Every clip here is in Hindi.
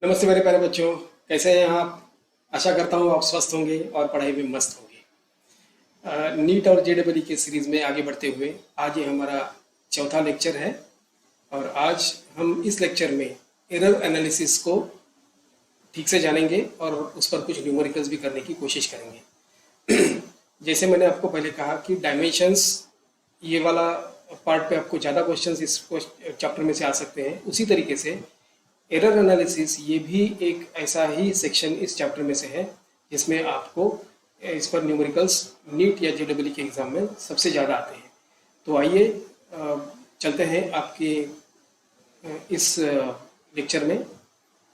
नमस्ते मेरे प्यारे बच्चों, कैसे हैं आप। आशा करता हूँ आप स्वस्थ होंगे और पढ़ाई में मस्त होंगे। नीट और जेडबलई के सीरीज में आगे बढ़ते हुए आज ये हमारा चौथा लेक्चर है और आज हम इस लेक्चर में एरर एनालिसिस को ठीक से जानेंगे और उस पर कुछ न्यूमेरिकल्स भी करने की कोशिश करेंगे। जैसे मैंने आपको पहले कहा कि डायमेंशंस, ये वाला पार्ट पे आपको ज़्यादा क्वेश्चंस इस चैप्टर में से आ सकते हैं। उसी तरीके से एरर एनालिसिस ये भी एक ऐसा ही सेक्शन इस चैप्टर में से है जिसमें आपको इस पर न्यूमेरिकल्स नीट या जेडबलई के एग्ज़ाम में सबसे ज़्यादा आते हैं। तो आइए चलते हैं आपके इस लेक्चर में,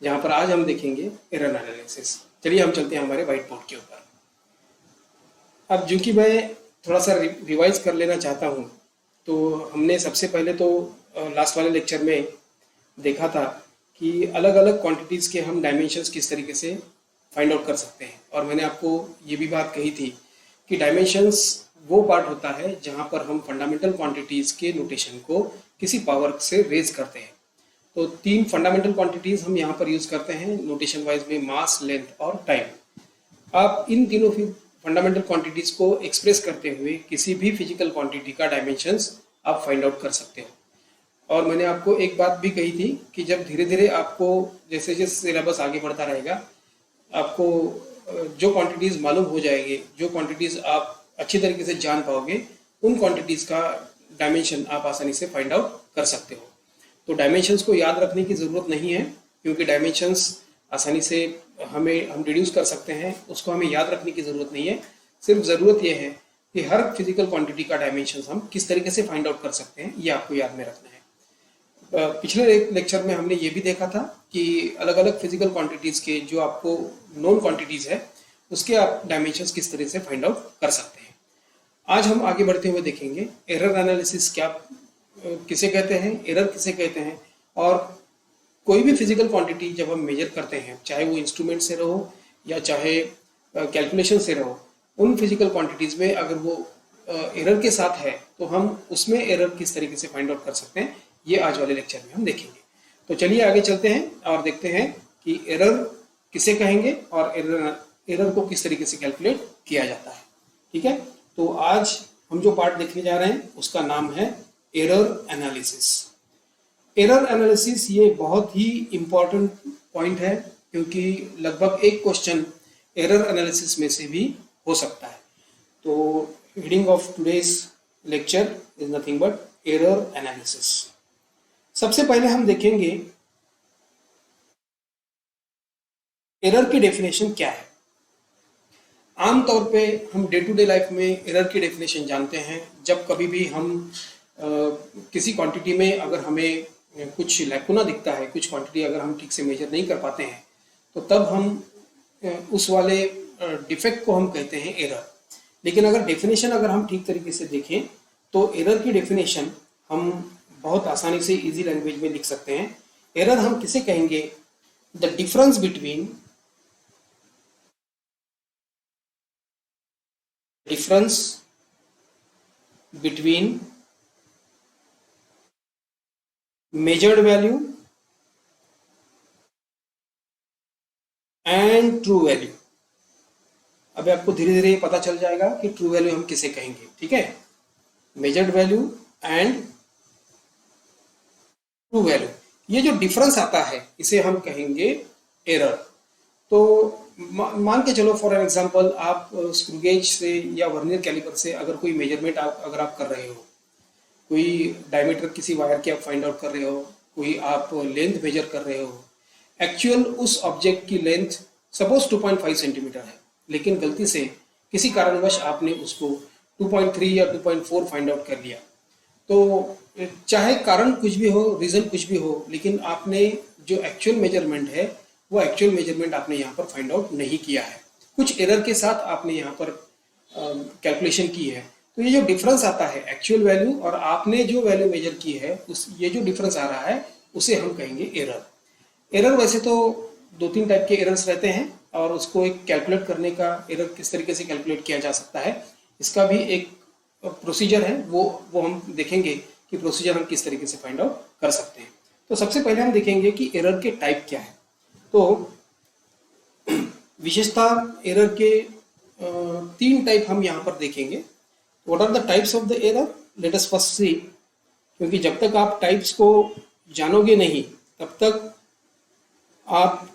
जहाँ पर आज हम देखेंगे एरर एनालिसिस। चलिए हम चलते हैं हमारे वाइट बोर्ड के ऊपर। अब चूँकि मैं थोड़ा सा रिवाइज कर लेना चाहता हूँ, तो हमने सबसे पहले तो लास्ट वाले लेक्चर में देखा था कि अलग अलग क्वांटिटीज़ के हम डायमेंशंस किस तरीके से फाइंड आउट कर सकते हैं। और मैंने आपको ये भी बात कही थी कि डायमेंशंस वो पार्ट होता है जहाँ पर हम फंडामेंटल क्वांटिटीज़ के नोटेशन को किसी पावर से रेज करते हैं। तो तीन फंडामेंटल क्वांटिटीज़ हम यहाँ पर यूज़ करते हैं नोटेशन वाइज में, मास, लेंथ और टाइम। आप इन तीनों फंडामेंटल क्वांटिटीज़ को एक्सप्रेस करते हुए किसी भी फिजिकल क्वांटिटी का डायमेंशंस आप फाइंड आउट कर सकते हो। और मैंने आपको एक बात भी कही थी कि जब धीरे धीरे आपको जैसे जैसे सिलेबस आगे बढ़ता रहेगा, आपको जो क्वांटिटीज़ मालूम हो जाएंगे, जो क्वांटिटीज़ आप अच्छी तरीके से जान पाओगे, उन क्वांटिटीज़ का डायमेंशन आप आसानी से फाइंड आउट कर सकते हो। तो डायमेंशंस को याद रखने की ज़रूरत नहीं है, क्योंकि डायमेंशंस आसानी से हम डिड्यूस कर सकते हैं, उसको हमें याद रखने की ज़रूरत नहीं है। सिर्फ ज़रूरत यह है कि हर फिजिकल क्वांटिटी का डायमेंशंस हम किस तरीके से फाइंड आउट कर सकते हैं, ये आपको याद में रखना है। पिछले एक लेक्चर में हमने ये भी देखा था कि अलग अलग फिजिकल क्वांटिटीज़ के जो आपको नोन क्वांटिटीज़ है, उसके आप डायमेंशंस किस तरह से फाइंड आउट कर सकते हैं। आज हम आगे बढ़ते हुए देखेंगे एरर एनालिसिस क्या किसे कहते हैं, एरर किसे कहते हैं, और कोई भी फिजिकल क्वांटिटी जब हम मेजर करते हैं, चाहे वो इंस्ट्रूमेंट से रहो या चाहे कैलकुलेशन से रहो, उन फिजिकल क्वांटिटीज़ में अगर वो एरर के साथ है तो हम उसमें एरर किस तरीके से फाइंड आउट कर सकते हैं, ये आज वाले लेक्चर में हम देखेंगे। तो चलिए आगे चलते हैं और देखते हैं कि एरर किसे कहेंगे और एरर को किस तरीके से कैलकुलेट किया जाता है। ठीक है, तो आज हम जो पार्ट देखने जा रहे हैं उसका नाम है एरर एनालिसिस। एरर एनालिसिस ये बहुत ही इम्पॉर्टेंट पॉइंट है, क्योंकि लगभग एक क्वेश्चन एरर एनालिसिस में से भी हो सकता है। तो heading of today's lecture is nothing but error analysis. सबसे पहले हम देखेंगे एरर की डेफिनेशन क्या है। आमतौर पे हम डे टू डे लाइफ में एरर की डेफिनेशन जानते हैं। जब कभी भी हम किसी क्वांटिटी में अगर हमें कुछ लैकुना दिखता है, कुछ क्वांटिटी अगर हम ठीक से मेजर नहीं कर पाते हैं, तो तब हम उस वाले डिफेक्ट को हम कहते हैं एरर। लेकिन अगर डेफिनेशन अगर हम ठीक तरीके से देखें तो एरर की डेफिनेशन हम बहुत आसानी से इजी लैंग्वेज में लिख सकते हैं। एरर हम किसे कहेंगे? The difference between measured value and true value. अब आपको धीरे धीरे पता चल जाएगा कि ट्रू वैल्यू हम किसे कहेंगे। ठीक है, measured value and true value, ये जो डिफरेंस आता है इसे हम कहेंगे एरर। तो मान के चलो फॉर एन एग्जांपल, आप स्क्रू गेज से या वर्नियर कैलिपर से अगर कोई मेजरमेंट अगर आप कर रहे हो, कोई डायमीटर किसी वायर की आप फाइंड आउट कर रहे हो, कोई आप लेंथ मेजर कर रहे हो, एक्चुअल उस ऑब्जेक्ट की लेंथ सपोज 2.5 सेंटीमीटर है, लेकिन गलती से किसी कारणवश आपने उसको 2.3 या 2.4 फाइंड आउट कर लिया। तो चाहे कारण कुछ भी हो, रीज़न कुछ भी हो, लेकिन आपने जो एक्चुअल मेजरमेंट है वो एक्चुअल मेजरमेंट आपने यहाँ पर फाइंड आउट नहीं किया है, कुछ एरर के साथ आपने यहाँ पर कैलकुलेशन की है। तो ये जो डिफरेंस आता है एक्चुअल वैल्यू और आपने जो वैल्यू मेजर की है, उस ये जो डिफरेंस आ रहा है उसे हम कहेंगे एरर। एरर वैसे तो दो तीन टाइप के एरर्स रहते हैं और उसको एक कैलकुलेट करने का, एरर किस तरीके से कैलकुलेट किया जा सकता है, इसका भी एक प्रोसीजर है, वो हम देखेंगे कि प्रोसीजर हम किस तरीके से फाइंड आउट कर सकते हैं। तो सबसे पहले हम देखेंगे कि एरर के टाइप क्या है। तो विशेषता एरर के तीन टाइप हम यहाँ पर देखेंगे। What are the types of the error, let us first see. क्योंकि जब तक आप टाइप्स को जानोगे नहीं तब तक आप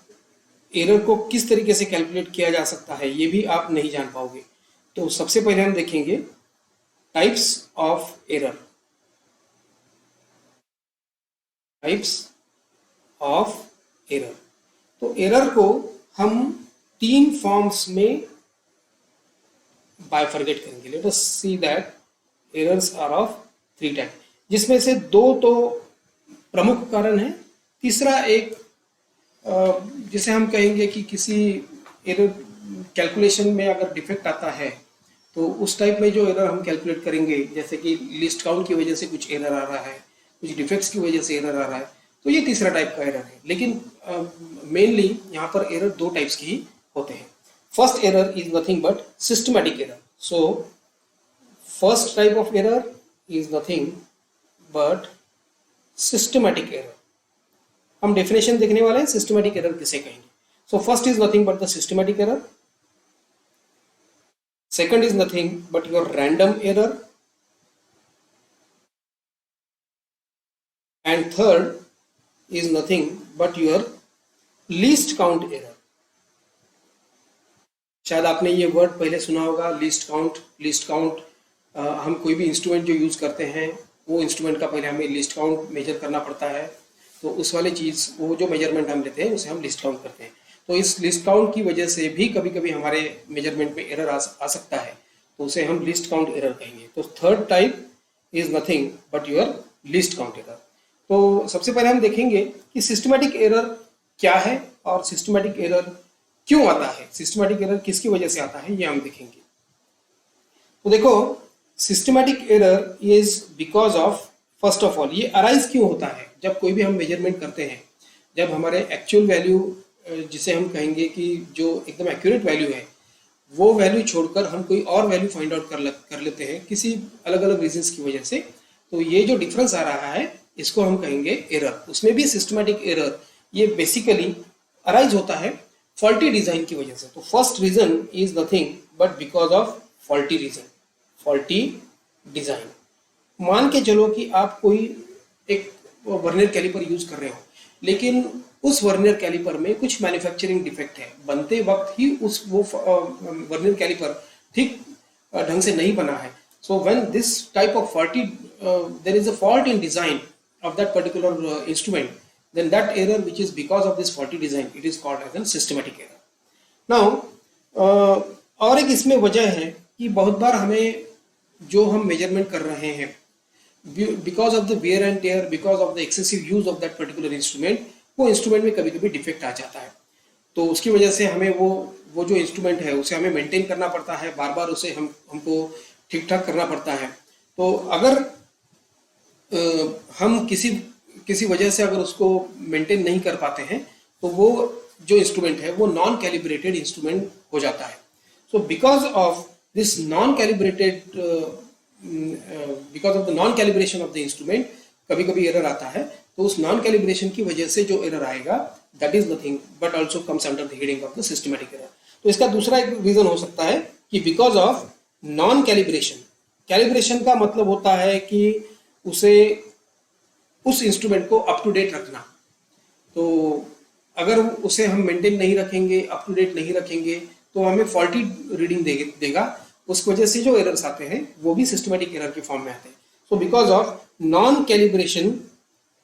एरर को किस तरीके से कैलकुलेट किया जा सकता है ये भी आप नहीं जान पाओगे। तो सबसे पहले हम देखेंगे types of error. Types of error, तो एरर को हम तीन फॉर्म्स में बाइफरगेट करेंगे। Let us see that errors are of three type, जिसमें से दो तो प्रमुख कारण है, तीसरा एक जिसे हम कहेंगे कि किसी एरर कैलकुलेशन में अगर डिफेक्ट आता है तो उस टाइप में जो एरर हम कैलकुलेट करेंगे, जैसे कि लिस्ट काउंट की वजह से कुछ एरर आ रहा है, कुछ डिफेक्ट्स की वजह से एरर आ रहा है, तो ये तीसरा टाइप का एरर है। लेकिन मेनली यहाँ पर एरर दो टाइप्स की ही होते हैं। First error is nothing but systematic error. So first type of error is nothing but systematic error. हम डेफिनेशन देखने वाले हैं सिस्टमैटिक एरर किसे कहेंगे। So first is nothing but the systematic error, second is nothing but your random error, and third is nothing but your least count error। शायद आपने ये वर्ड पहले सुना होगा, लीस्ट काउंट। लीस्ट काउंट हम कोई भी इंस्ट्रूमेंट जो यूज़ करते हैं वो इंस्ट्रूमेंट का पहले हमें लिस्ट काउंट मेजर करना पड़ता है, तो उस वाली चीज़, वो जो मेजरमेंट हम लेते हैं उसे हम लिस्ट काउंट करते हैं। तो इस लिस्ट काउंट की वजह से भी कभी कभी हमारे मेजरमेंट में एरर आ सकता है, तो उसे हम लिस्ट काउंट एरर कहेंगे। तो third type is nothing but your list count error. तो सबसे पहले हम देखेंगे कि सिस्टमैटिक एरर क्या है और सिस्टमैटिक एरर क्यों आता है, सिस्टमैटिक एरर किसकी वजह से आता है, ये हम देखेंगे। तो देखो, systematic error is because of, first of all ये अराइज क्यों होता है जब कोई भी हम मेजरमेंट करते हैं, जब हमारे एक्चुअल वैल्यू, जिसे हम कहेंगे कि जो एकदम एक्यूरेट वैल्यू है, वो वैल्यू छोड़कर हम कोई और वैल्यू फाइंड आउट कर लेते हैं किसी अलग अलग रीजंस की वजह से, तो ये जो डिफरेंस आ रहा है इसको हम कहेंगे एरर। उसमें भी सिस्टमैटिक एरर ये बेसिकली अराइज होता है फॉल्टी डिजाइन की वजह से। तो first reason is nothing but because of faulty reason, faulty design. मान के चलो कि आप कोई एक वर्नियर कैलिपर यूज कर रहे हो, लेकिन उस वर्नियर कैलिपर में कुछ मैन्युफैक्चरिंग डिफेक्ट है, बनते वक्त ही वो वर्नियर कैलिपर ठीक ढंग से नहीं बना है। So when this type of faulty, there is a fault in design of that particular instrument, then that error which is because of this faulty design, it is called as a systematic error. Now और एक इसमें वजह है कि बहुत बार हमें जो हम मेजरमेंट कर रहे हैं, because of the wear and tear, because of the excessive use of that particular instrument, वो इंस्ट्रूमेंट में कभी कभी डिफेक्ट आ जाता है। तो उसकी वजह से हमें वो जो इंस्ट्रूमेंट है उसे हमें मेंटेन करना पड़ता है, बार बार उसे हमको ठीक ठाक करना पड़ता है। तो अगर हम किसी वजह से अगर उसको मेंटेन नहीं कर पाते हैं तो वो जो इंस्ट्रूमेंट है वो नॉन कैलिब्रेटेड इंस्ट्रूमेंट हो जाता है। सो because of this non calibrated, because of the non calibration of the instrument कभी कभी एरर आता है। तो उस नॉन कैलिब्रेशन की वजह से जो एरर आएगा, that is nothing but also comes under the heading of the systematic error. तो इसका दूसरा एक रीजन हो सकता है कि because of non calibration. Calibration का मतलब होता है कि उस इंस्ट्रूमेंट को अप टू डेट रखना। तो अगर उसे हम मेंटेन नहीं रखेंगे, अप टू डेट नहीं रखेंगे, तो हमें फॉल्टी रीडिंग देगा। उस वजह से जो एरर्स आते हैं वो भी सिस्टमैटिक एरर के फॉर्म में आते हैं। So because of non calibration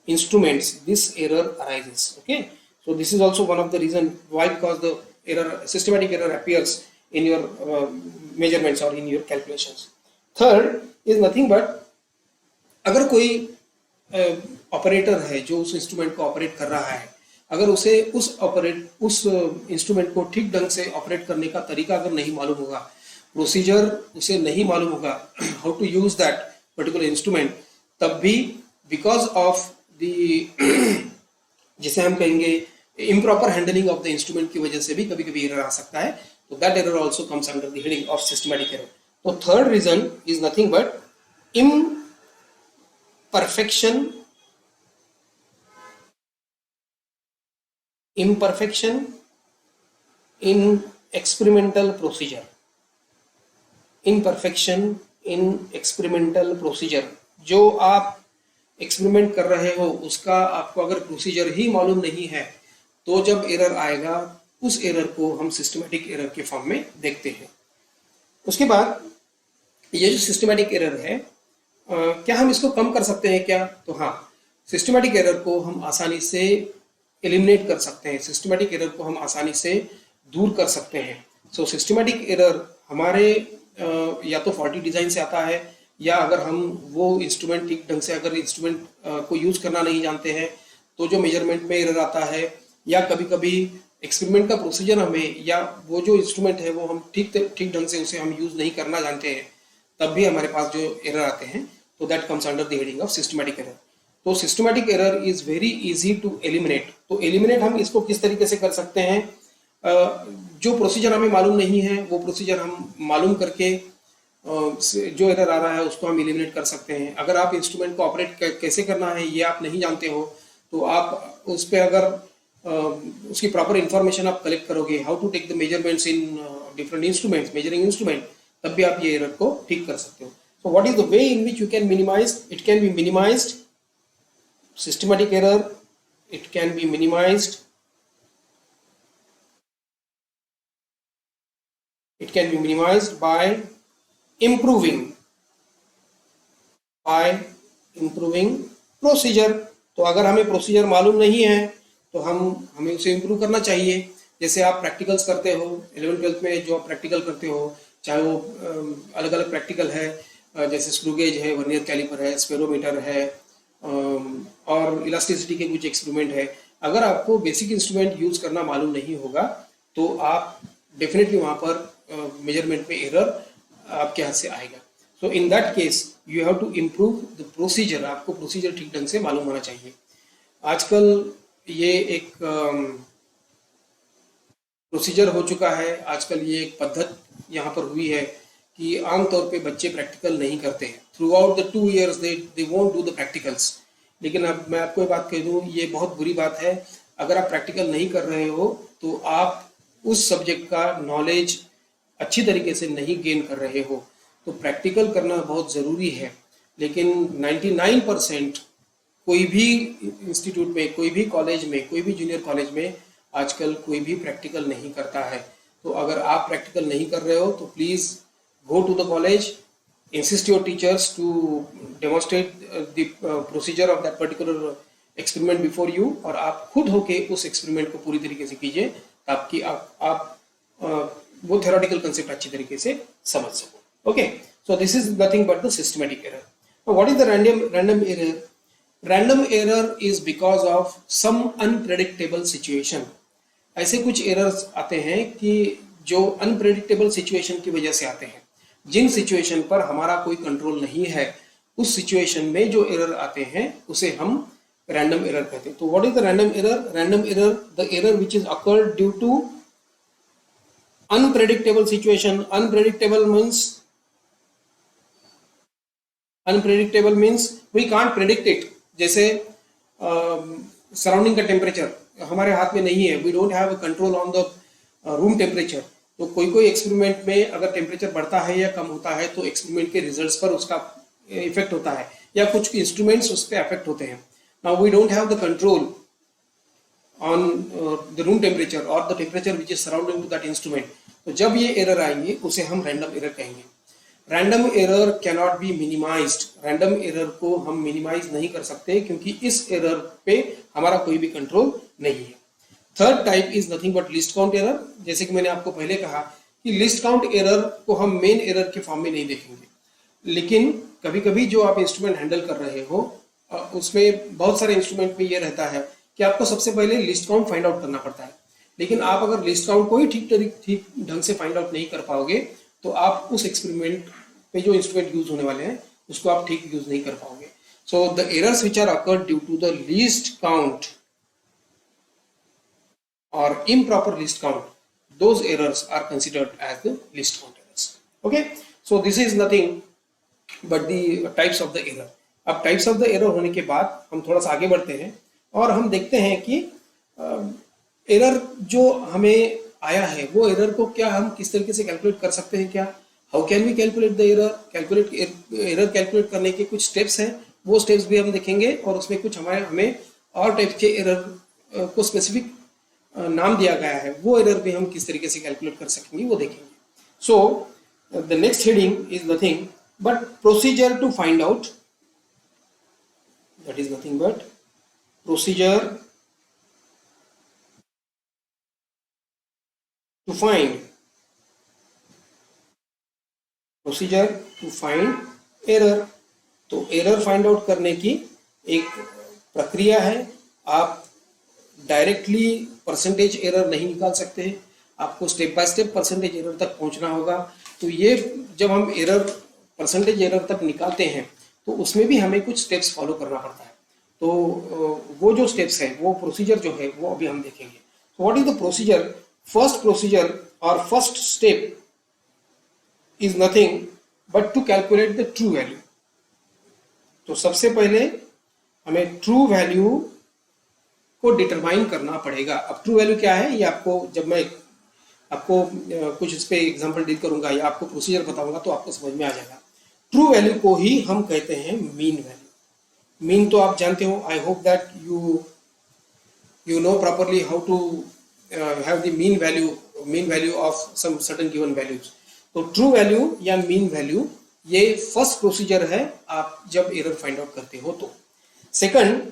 instruments this error arises. Okay, so this is also one of the reason why, because the error, systematic error appears in your measurements और in your calculations. Third is nothing but, अगर कोई ऑपरेटर है जो उस इंस्ट्रूमेंट को ऑपरेट कर रहा है, अगर उसे उस इंस्ट्रूमेंट को ठीक ढंग से ऑपरेट करने का तरीका अगर नहीं मालूम होगा, प्रोसीजर उसे नहीं मालूम होगा, how to use that particular instrument, तब भी बिकॉज ऑफ द जिसे हम कहेंगे improper handling of the instrument की वजह से भी कभी कभी एरर आ सकता है। तो that error also comes under the heading of systematic error. तो third reason is nothing but imperfection imperfection in experimental procedure, imperfection in experimental procedure। जो आप एक्सपेरिमेंट कर रहे हो उसका आपको अगर प्रोसीजर ही मालूम नहीं है तो जब एरर आएगा उस एरर को हम सिस्टमेटिक एरर के फॉर्म में देखते हैं। उसके बाद ये जो सिस्टमेटिक एरर है, क्या हम इसको कम कर सकते हैं क्या? तो हाँ, सिस्टमेटिक एरर को हम आसानी से एलिमिनेट कर सकते हैं, सिस्टमेटिक एरर को हम आसानी से दूर कर सकते हैं। सो सिस्टमेटिक एरर हमारे या तो फॉल्टी डिजाइन से आता है, या अगर हम वो इंस्ट्रूमेंट ठीक ढंग से अगर इंस्ट्रूमेंट को यूज करना नहीं जानते हैं तो जो मेजरमेंट में एरर आता है, या कभी कभी एक्सपेरिमेंट का प्रोसीजर हमें या वो जो इंस्ट्रूमेंट है वो हम ठीक ढंग से उसे हम यूज नहीं करना जानते हैं, तब भी हमारे पास जो एरर आते हैं, तो that comes under the heading of systematic error. तो systematic error is very easy to eliminate. तो एलिमिनेट हम इसको किस तरीके से कर सकते हैं? जो प्रोसीजर हमें मालूम नहीं है वो प्रोसीजर हम मालूम करके जो एरर आ रहा है उसको हम एलिमिनेट कर सकते हैं। अगर आप इंस्ट्रूमेंट को ऑपरेट कैसे करना है ये आप नहीं जानते हो तो आप उस पर अगर उसकी प्रॉपर इंफॉर्मेशन आप कलेक्ट करोगे, how to take the measurements in different instruments, measuring instrument, तब भी आप ये एरर को ठीक कर सकते हो। So what is the way in which you can minimise? It can be minimised, systematic error, it can be minimised, it can be minimized by improving procedure। तो अगर हमें प्रोसीजर मालूम नहीं है तो हमें उसे इम्प्रूव करना चाहिए। जैसे आप प्रैक्टिकल्स करते हो 11th-12th में, जो आप प्रैक्टिकल करते हो, चाहे वो अलग अलग प्रैक्टिकल है, जैसे स्क्रू गेज है, वर्नियर कैलिपर है, स्पेरोमीटर है, और इलास्टिसिटी के कुछ एक्सपेरिमेंट है। अगर आपको बेसिक इंस्ट्रूमेंट यूज करना मालूम नहीं होगा तो आप डेफिनेटली वहाँ पर मेजरमेंट में एरर आपके हाथ से आएगा। So in that case you have to improve the procedure. आपको प्रोसीजर ठीक ढंग से मालूम होना चाहिए। आजकल ये एक प्रोसीजर हो चुका है, आजकल ये एक पद्धति यहाँ पर हुई है कि आमतौर पे बच्चे प्रैक्टिकल नहीं करते हैं। Through out the 2 years they won't do the practicals. लेकिन अब मैं आपको एक बात कह दूँ, ये बहुत बुरी बात है। अगर आप प्रैक्टिकल नहीं कर रहे हो तो आप उस सब्जेक्ट का नॉलेज अच्छी तरीके से नहीं गेन कर रहे हो। तो प्रैक्टिकल करना बहुत ज़रूरी है, लेकिन 99% कोई भी इंस्टीट्यूट में, कोई भी कॉलेज में, कोई भी जूनियर कॉलेज में आजकल कोई भी प्रैक्टिकल नहीं करता है। तो अगर आप प्रैक्टिकल नहीं कर रहे हो तो please go to the college, insist your teachers to demonstrate the procedure of that particular experiment before you, और आप खुद होके उस एक्सपेरिमेंट को पूरी तरीके से कीजिए ताकि आप वो थ्योरेटिकल कंसेप्ट अच्छी तरीके से समझ सको। Okay, so this is nothing but the systematic error. What is the random error? Random error is because of some unpredictable situation. ऐसे कुछ एरर्स आते हैं कि जो अनप्रेडिक्टेबल सिचुएशन की वजह से आते हैं, जिन सिचुएशन पर हमारा कोई कंट्रोल नहीं है, उस सिचुएशन में जो एरर आते हैं उसे हम रैंडम एरर कहते हैं। तो what is the random error? Random error, the error which is occurred due to unpredictable situation। unpredictable means we can't predict it। जैसे सराउंडिंग का टेम्परेचर हमारे हाथ में नहीं है, we don't have a control on the room temperature। तो कोई एक्सपेरिमेंट में अगर टेम्परेचर बढ़ता है या कम होता है तो एक्सपेरिमेंट के रिजल्ट्स पर उसका इफेक्ट होता है, या कुछ इंस्ट्रूमेंट्स उस पर अफेक्ट होते हैं। Now we don't have the control on the room temperature or the temperature which is surrounding to that instrument। तो जब ये एरर आएंगे उसे हम रैंडम एरर कहेंगे। Random error cannot be minimised. Random error को हम मिनिमाइज नहीं कर सकते क्योंकि इस एरर पे हमारा कोई भी कंट्रोल नहीं है। Third type is nothing but list count error. जैसे कि मैंने आपको पहले कहा कि लिस्ट काउंट एरर को हम मेन एरर के फॉर्म में नहीं देखेंगे, लेकिन कभी कभी जो आप इंस्ट्रूमेंट हैंडल कर रहे हो उसमें बहुत सारे इंस्ट्रूमेंट में ये रहता है कि आपको सबसे पहले लिस्ट काउंट फाइंड आउट करना पड़ता है। लेकिन आप अगर लिस्ट काउंट को ही ठीक ढंग से फाइंड आउट नहीं कर पाओगे तो आप उस एक्सपेरिमेंट पे जो इंस्ट्रूमेंट यूज होने वाले हैं उसको आप ठीक यूज नहीं कर पाओगे। So the errors which are occurred due to the least count और improper list count, those errors are considered as the least count errors। Okay, so this is nothing but the types of the error। अब types of the error होने के बाद हम थोड़ा सा आगे बढ़ते हैं और हम देखते हैं कि एरर जो हमें आया है वो एरर को क्या हम किस तरीके से कैलकुलेट कर सकते हैं क्या, how can we calculate the error, error calculate करने के कुछ स्टेप्स हैं, वो स्टेप्स भी हम देखेंगे और उसमें कुछ हमें और टाइप के एरर को स्पेसिफिक नाम दिया गया है, वो एरर भी हम किस तरीके से कैलकुलेट कर सकेंगे वो देखेंगे. So the next heading is nothing but procedure to find out, that is nothing but procedure to find error. तो एरर फाइंड आउट करने की एक प्रक्रिया है. आप डायरेक्टली परसेंटेज एरर नहीं निकाल सकते, आपको step by step percentage error तक पहुंचना होगा. तो ये जब हम परसेंटेज एरर तक निकालते हैं तो उसमें भी हमें कुछ स्टेप्स फॉलो करना पड़ता है. तो वो जो स्टेप्स हैं, वो प्रोसीजर जो है वो अभी हम देखेंगे. So what is the procedure? First procedure और first step is nothing but to calculate the true value. तो सबसे पहले हमें ट्रू वैल्यू को डिटरमाइन करना पड़ेगा. अब ट्रू वैल्यू क्या है ये आपको, जब मैं आपको कुछ इस पे एग्जांपल डील करूंगा या आपको प्रोसीजर बताऊंगा तो आपको समझ में आ जाएगा. ट्रू वैल्यू को ही हम कहते हैं मीन वैल्यू. मीन तो आप जानते हो, आई hope that you know properly how to have the mean value of some certain given values. तो ट्रू वैल्यू या मीन वैल्यू ये फर्स्ट प्रोसीजर है आप जब एरर फाइंड आउट करते हो तो. Second,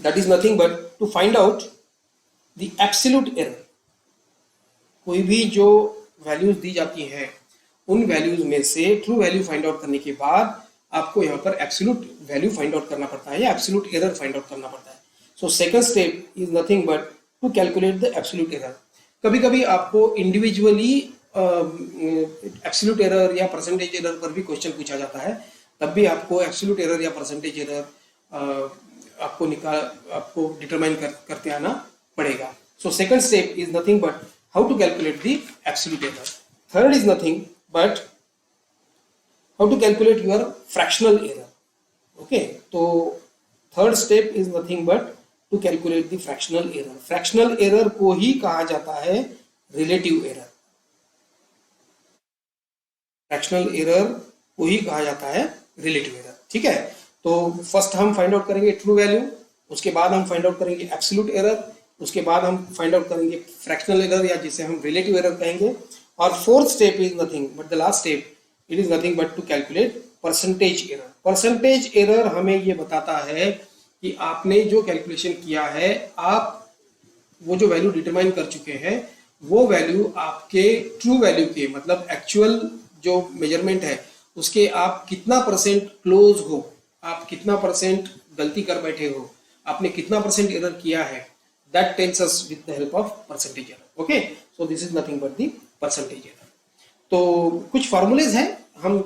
that is nothing but to find out the absolute error. कोई भी जो वैल्यूज दी जाती हैं उन वैल्यूज में से ट्रू वैल्यू फाइंड आउट करने के बाद आपको यहाँ पर एब्सोल्यूट वैल्यू फाइंड आउट करना पड़ता है या एब्सोल्यूट एरर फाइंड आउट करना पड़ता है. सो second step is nothing but to calculate the absolute error. कभी कभी आपको इंडिविजुअली एब्सोल्यूट एरर या परसेंटेज एरर पर भी क्वेश्चन पूछा जाता है, तब भी आपको एब्सोल्यूट एरर या परसेंटेज एरर आपको डिटरमाइन करते आना पड़ेगा. So second step is nothing but how to calculate the absolute error. Third is nothing but how to calculate your fractional error. Okay, तो third step is nothing but to calculate the fractional error. Fractional error को ही कहा जाता है रिलेटिव एरर. फ्रैक्शनल एरर को ही कहा जाता है रिलेटिव एरर. ठीक है, तो फर्स्ट हम फाइंड आउट करेंगे ट्रू वैल्यू, उसके बाद हम फाइंड आउट करेंगे एब्सोल्यूट एरर, उसके बाद हम फाइंड आउट करेंगे फ्रैक्शनल एरर या जिसे हम रिलेटिव एरर कहेंगे. और fourth step is nothing but the last step, it is nothing but to calculate percentage error. Percentage error हमें ये बताता है कि आपने जो कैलकुलेशन किया है, आप वो जो वैल्यू डिटरमाइन कर चुके हैं वो वैल्यू आपके ट्रू वैल्यू के, मतलब एक्चुअल जो मेजरमेंट है उसके आप कितना परसेंट क्लोज हो, आप कितना परसेंट गलती कर बैठे हो, आपने कितना परसेंट एरर किया है, that tells us with the help of percentage error. Okay, so this is nothing but the percentage error. तो कुछ फॉर्मूलेज हैं, हम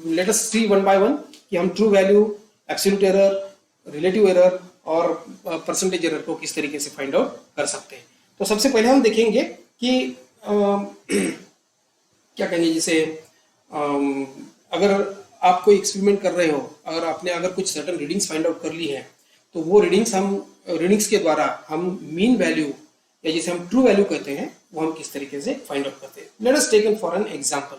let us see one by one कि हम true value, absolute error, relative error और परसेंटेज एरर को किस तरीके से फाइंड आउट कर सकते हैं. तो सबसे पहले हम देखेंगे कि क्या कहेंगे, जैसे अगर आप कोई एक्सपेरिमेंट कर रहे हो, अगर कुछ सर्टेन रीडिंग्स फाइंड आउट कर ली है तो वो रीडिंग्स के द्वारा हम मीन वैल्यू या जिसे हम ट्रू वैल्यू कहते हैं वो हम किस तरीके से फाइंड आउट करते हैं. Let us take for an example.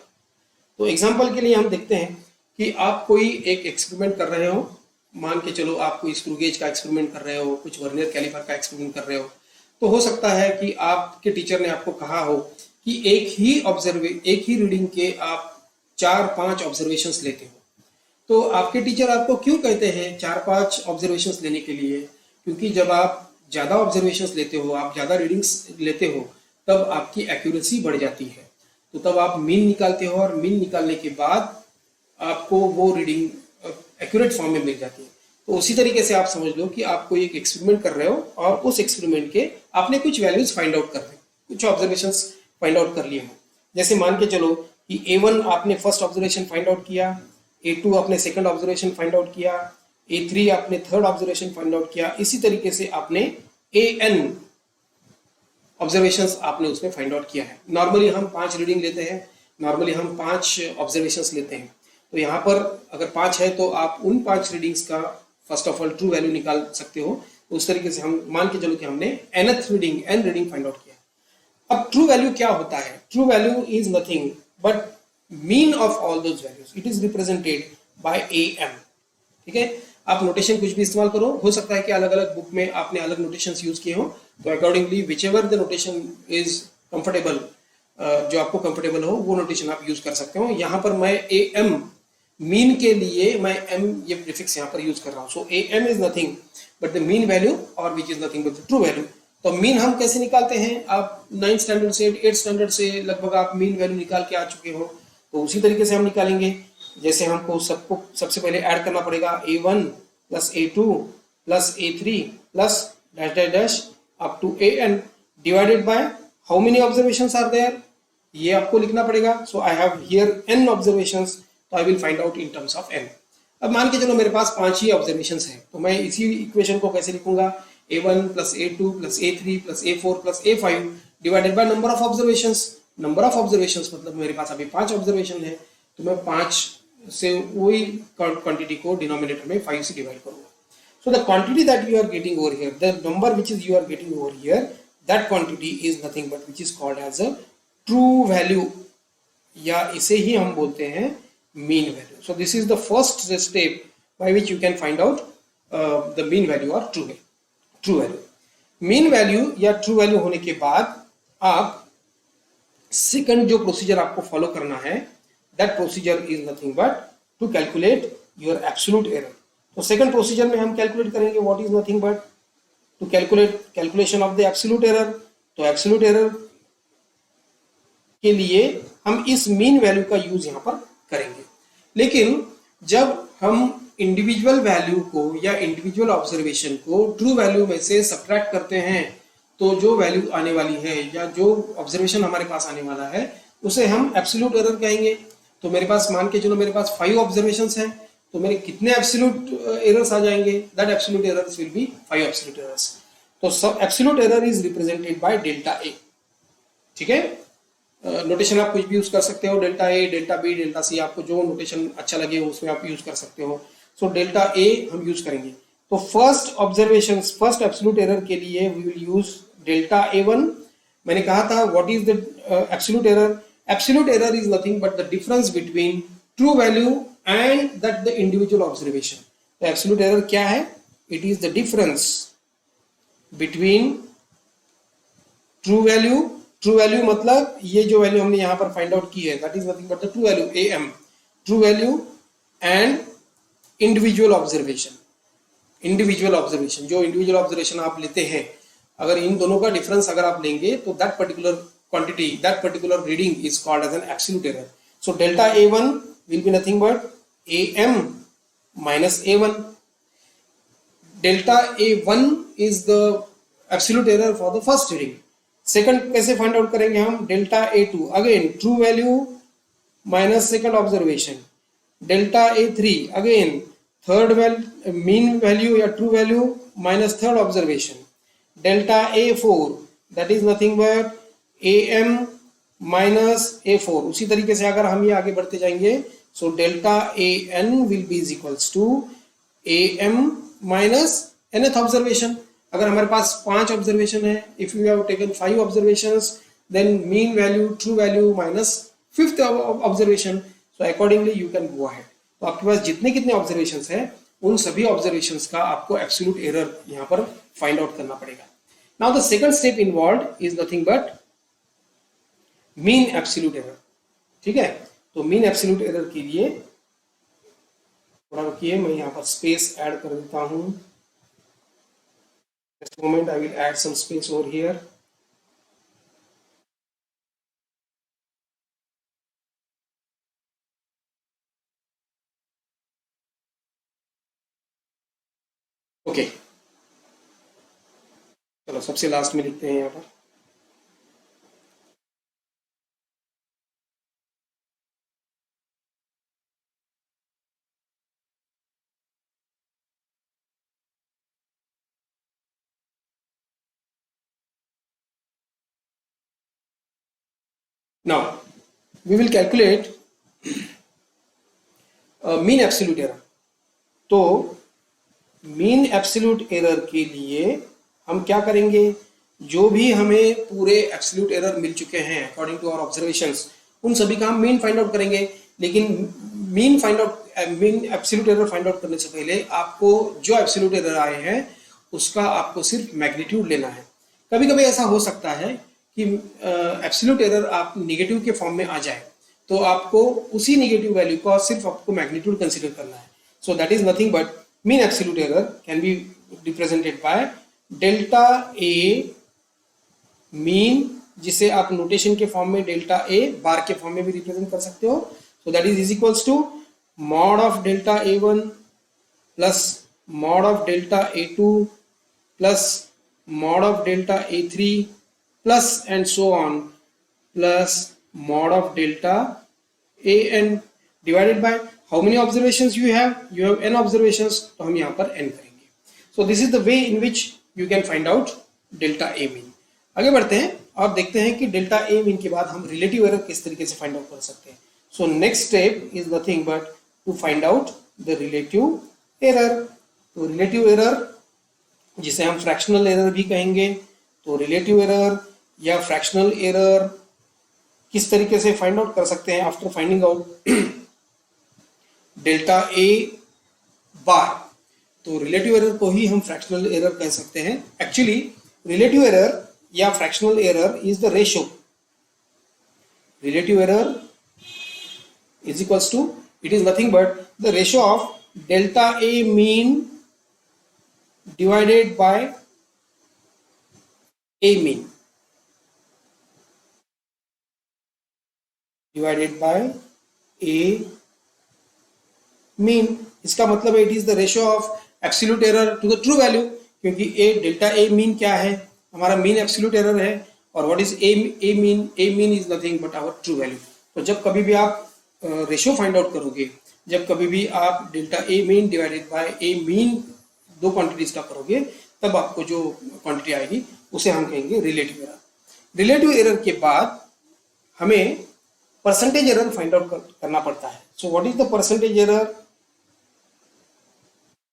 तो एग्जांपल के लिए हम देखते हैं कि आप कोई एक एक्सपेरिमेंट कर रहे हो. मान के चलो आप कोई स्क्रू गेज का एक्सपेरिमेंट कर रहे हो, कुछ वर्नियर कैलिपर का एक्सपेरिमेंट कर रहे हो. तो हो सकता है कि आपके टीचर ने आपको कहा हो कि एक ही रीडिंग के आप 4-5 ऑब्जर्वेशंस लेते हो. तो आपके टीचर आपको क्यों कहते हैं 4-5 ऑब्जर्वेशंस लेने के लिए? क्योंकि जब आप ज़्यादा ऑब्जर्वेशंस लेते हो, आप ज़्यादा रीडिंग्स लेते हो, तब आपकी एक्यूरेसी बढ़ जाती है. तो तब आप मीन निकालते हो और मीन निकालने के बाद आपको वो रीडिंग एक्यूरेट फॉर्म में मिल जाती है. तो उसी तरीके से आप समझ लो कि आप कोई एक एक्सपेरिमेंट कर रहे हो और उस एक्सपेरिमेंट के आपने कुछ वैल्यूज फाइंड आउट कर दी, कुछ ऑब्जर्वेशंस फाइंड आउट कर लिए हो. जैसे मान के चलो कि A1 आपने फर्स्ट ऑब्जर्वेशन फाइंड आउट किया, A2 आपने सेकंड ऑब्जर्वेशन फाइंड आउट किया, A3 आपने थर्ड ऑब्जर्वेशन फाइंड आउट किया. इसी तरीके से आपने AN ऑब्जर्वेशंस आपने उसमें फाइंड आउट किया है. नॉर्मली हम 5 रीडिंग लेते हैं, नॉर्मली हम 5 ऑब्जर्वेशंस लेते हैं. तो यहाँ पर अगर 5 है तो आप उन 5 रीडिंग्स का first of all true value निकाल सकते हो. उस तरीके से हम मान के चलो कि हमने nth reading n reading find out किया। अब ट्रू वैल्यू क्या होता है? True value is nothing but mean of all those values. It is represented bye am। ठीक है, आप नोटेशन कुछ भी इस्तेमाल करो, हो सकता है कि अलग अलग बुक में आपने अलग नोटेशंस यूज किए हो, तो accordingly which ever the notation is comfortable, जो आपको कंफर्टेबल हो वो नोटेशन आप यूज कर सकते हो। यहाँ पर मैं am मीन के लिए मैं m ये प्रीफिक्स यहाँ पर यूज कर रहा हूँ। So am is nothing but the mean value और which is nothing but the true value. तो मीन हम कैसे निकालते हैं? आप 9th स्टैंडर्ड से 8th स्टैंडर्ड से लगभग आप मीन वैल्यू निकाल के आ चुके हो, तो उसी तरीके से हम निकालेंगे। जैसे हमको सबको सबसे पहले ऐड करना पड़ेगा a1 plus a2 plus a3 plus dash dash dash up to an divided by how many observations are there, ये आपको लिखना पड़ेगा। So I have here n observations, तो I will find out in terms of n। अब मान के चलो मेरे पास 5 ही ऑब्जर्वेशंस हैं, तो मैं इसी इक्वेशन को कैसे लिखूंगा? a1 plus a2 plus a3 plus a4 plus a5 divided by number of observations. Number of observations मतलब मेरे पास अभी 5 ऑब्जर्वेशन है, तो मैं 5 से वही क्वांटिटी को डिनोमिनेटर में 5 से डिवाइड करूंगा। So the quantity that you are getting over here, the number which is you are getting over here, that quantity is nothing but which is called as a true value, या इसे ही हम बोलते हैं mean value. So this is the first step by which you can find out the mean value और ट्रू वैल्यू। मीन वैल्यू या ट्रू वैल्यू होने के बाद आप सेकंड जो प्रोसीजर आपको फॉलो करना है, that procedure is nothing but to calculate your absolute error। तो सेकंड प्रोसीजर में हम कैलकुलेट करेंगे what is nothing but to calculate calculation of the absolute error। तो absolute error के लिए हम इस मीन वैल्यू का यूज यहाँ पर करेंगे। लेकिन जब हम इंडिविजुअल वैल्यू को या इंडिविजुअल ऑब्जर्वेशन को ट्रू वैल्यू में से सब्ट्रैक्ट करते हैं, तो जो वैल्यू आने वाली है या जो ऑब्जर्वेशन हमारे पास आने वाला है उसे हम एब्सोल्यूट एरर कहेंगे। तो मेरे पास मान के चलो मेरे पास 5 ऑब्जर्वेशंस हैं, तो मेरे कितने एब्सोल्यूट एरर्स आ जाएंगे? That absolute errors will be 5 absolute errors. तो सब absolute error is represented by delta A. ठीक है, नोटेशन आप कुछ भी यूज कर सकते हो, delta A, delta B, delta C, आपको जो नोटेशन अच्छा लगे उसमें आप यूज कर सकते हो। सो डेल्टा ए हम यूज करेंगे। तो first observation, first absolute error के लिए we will use delta A1। मैंने कहा था what is the absolute error? Absolute error is nothing but the difference between true value and that the individual observation। तो absolute error क्या है? It is the difference between true value, true value मतलब ये जो वैल्यू हमने यहाँ पर फाइंड आउट की है, that is nothing but the true value am, true value and individual observation। individual observation, जो individual observation आप लेते हैं, अगर इन दोनों का डिफरेंस अगर आप लेंगे तो that particular quantity, that particular reading is called as an absolute error। So delta A1 will be nothing but AM minus A1। Delta A1 is the absolute error for the first reading। Second कैसे find out करेंगे हम? Delta A2 again true value minus second observation। Delta A3 again third mean value या true value minus third observation। Delta A4 that is nothing but am minus a4। उसी तरीके से अगर हम ये आगे बढ़ते जाएंगे, so delta an will be is equals to am minus nth observation. अगर हमारे पास 5 ऑब्जर्वेशन है, if you have taken 5 observations, then mean value, true value minus 5th observation. So accordingly you can go ahead. तो आपके पास जितने कितने ऑब्जर्वेशंस हैं, उन सभी ऑब्जर्वेशंस का आपको एब्सोल्यूट एरर यहाँ पर फाइंड आउट करना पड़ेगा। Now the second step involved is nothing but mean absolute error. ठीक है, तो मीन एब्सोल्यूट एरर के लिए थोड़ा रुकिए, मैं यहाँ पर स्पेस ऐड कर देता हूँ। Just moment, I will add some space over here. Okay, चलो सबसे लास्ट में लिखते हैं यहाँ पर। Now we will calculate mean absolute error। तो मीन एब्सोल्यूट एरर के लिए हम क्या करेंगे, जो भी हमें पूरे एब्सोल्यूट एरर मिल चुके हैं अकॉर्डिंग टू आवर ऑब्जर्वेशंस, उन सभी का हम मीन फाइंड आउट करेंगे। लेकिन mean absolute error find out करने से पहले आपको जो एब्सोल्यूट एरर आए हैं उसका आपको सिर्फ मैग्नीट्यूड लेना है। कभी कभी ऐसा हो सकता है कि एब्सोल्यूट एरर आप निगेटिव के फॉर्म में आ जाए, तो आपको उसी निगेटिव वैल्यू का सिर्फ आपको मैग्नीट्यूड कंसीडर करना है। सो that is nothing but mean absolute error can be represented by delta A mean, जिसे आप नोटेशन के फॉर्म में डेल्टा ए बार के फॉर्म में भी रिप्रेजेंट कर सकते हो। So that is equals to mod of delta A one plus mod of delta A two plus mod of delta A3 plus and so on plus mod of delta AN divided by how many observations you have n observations, तो हम यहाँ पर n करेंगे। So this is the way in which you can find out delta A mean। आगे बढ़ते हैं और देखते हैं कि डेल्टा A mean के बाद हम रिलेटिव एरर किस तरीके से फाइंड आउट कर सकते हैं। So next step is nothing but to find out the relative error। तो रिलेटिव एरर जिसे हम फ्रैक्शनल एरर भी कहेंगे, तो रिलेटिव एरर या फ्रैक्शनल एरर किस तरीके से फाइंड आउट कर सकते हैं after finding out delta A बार। तो रिलेटिव एरर को ही हम फ्रैक्शनल एरर कह सकते हैं। एक्चुअली रिलेटिव एरर या fractional error is the ratio, relative error is equals to, it is nothing but the ratio of delta A mean divided by A mean divided by A mean। इसका मतलब है it is the ratio of absolute error to the true value, क्योंकि ए डेल्टा ए मीन क्या है, हमारा मीन एब्सोल्यूट एरर है, और what is A mean is nothing but our true value. तो जब कभी भी आप रेशियो फाइंड आउट करोगे, जब कभी भी आप delta A mean divided by A mean दो क्वांटिटीज का करोगे, तब आपको जो क्वांटिटी आएगी उसे हम कहेंगे रिलेटिव एरर। रिलेटिव एरर के बाद हमें परसेंटेज एरर फाइंड आउट करना पड़ता है। सो what is the percentage error?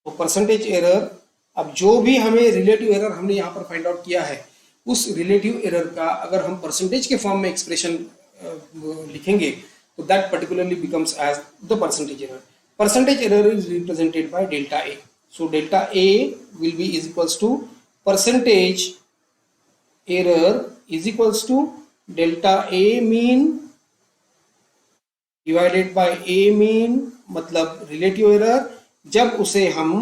तो परसेंटेज एरर, अब जो भी हमें रिलेटिव एरर हमने यहाँ पर फाइंड आउट किया है, उस रिलेटिव एरर का अगर हम परसेंटेज के फॉर्म में एक्सप्रेशन लिखेंगे, तो that particularly becomes as the percentage error. Percentage error is represented by delta A. So delta A will be is equals to percentage error is equals to delta A mean divided by A mean, मतलब relative error जब उसे हम